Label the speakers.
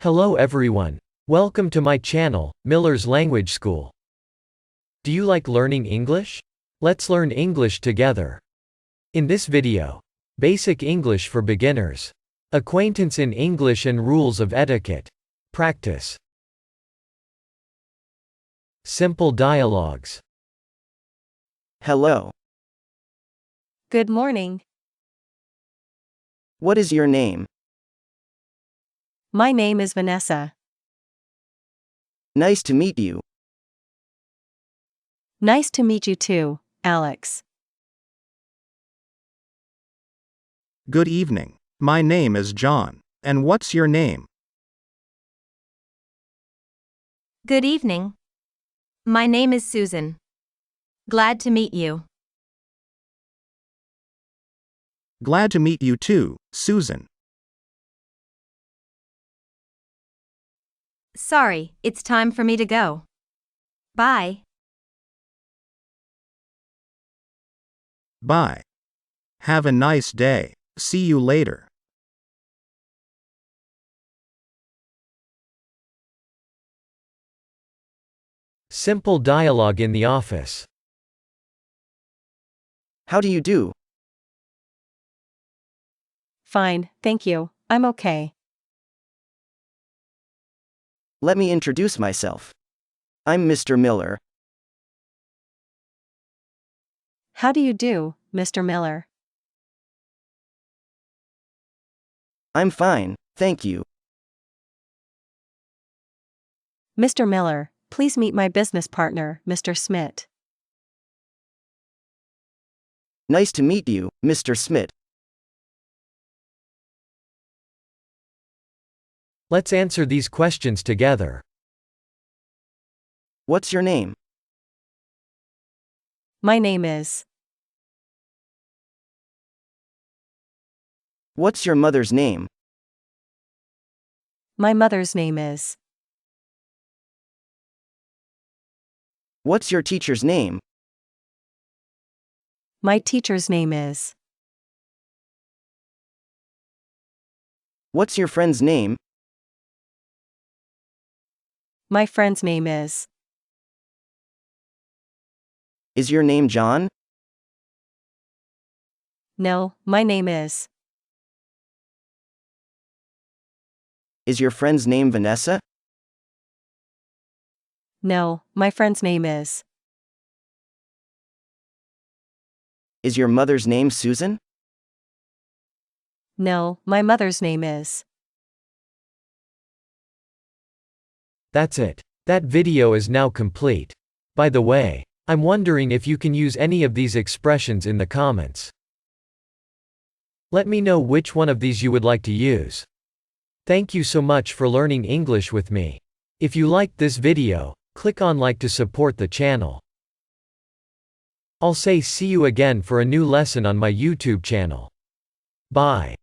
Speaker 1: Hello everyone. Welcome to my channel, Miller's Language School. Do you like learning English? Let's learn English together. In this video, Basic English for Beginners. Acquaintance in English and Rules of Etiquette. Practice. Simple dialogues.
Speaker 2: Hello.
Speaker 3: Good morning.
Speaker 2: What is your name?
Speaker 3: My name is Vanessa.
Speaker 2: Nice to meet you.
Speaker 3: Nice to meet you too, Alex.
Speaker 4: Good evening. My name is John. And what's your name?
Speaker 5: Good evening. My name is Susan. Glad to meet you.
Speaker 4: Glad to meet you too, Susan.
Speaker 5: Sorry, it's time for me to go. Bye.
Speaker 4: Bye. Have a nice day. See you later.
Speaker 1: Simple dialogue in the office.
Speaker 2: How do you do?
Speaker 3: Fine, thank you. I'm okay.
Speaker 2: Let me introduce myself. I'm Mr. Miller.
Speaker 3: How do you do, Mr. Miller?
Speaker 2: I'm fine, thank you.
Speaker 3: Mr. Miller, please meet my business partner, Mr. Smith.
Speaker 2: Nice to meet you, Mr. Smith.
Speaker 1: Let's answer these questions together.
Speaker 2: What's your name?
Speaker 3: My name is.
Speaker 2: What's your mother's name?
Speaker 3: My mother's name is.
Speaker 2: What's your teacher's name?
Speaker 3: My teacher's name is.
Speaker 2: What's your friend's name?
Speaker 3: My friend's name is.
Speaker 2: Is your name John?
Speaker 3: No, my name is.
Speaker 2: Is your friend's name Vanessa?
Speaker 3: No, my friend's name is.
Speaker 2: Is your mother's name Susan?
Speaker 3: No, my mother's name is.
Speaker 1: That's it. That video is now complete. By the way, I'm wondering if you can use any of these expressions in the comments. Let me know which one of these you would like to use. Thank you so much for learning English with me. If you liked this video, click on like to support the channel. I'll say see you again for a new lesson on my YouTube channel. Bye.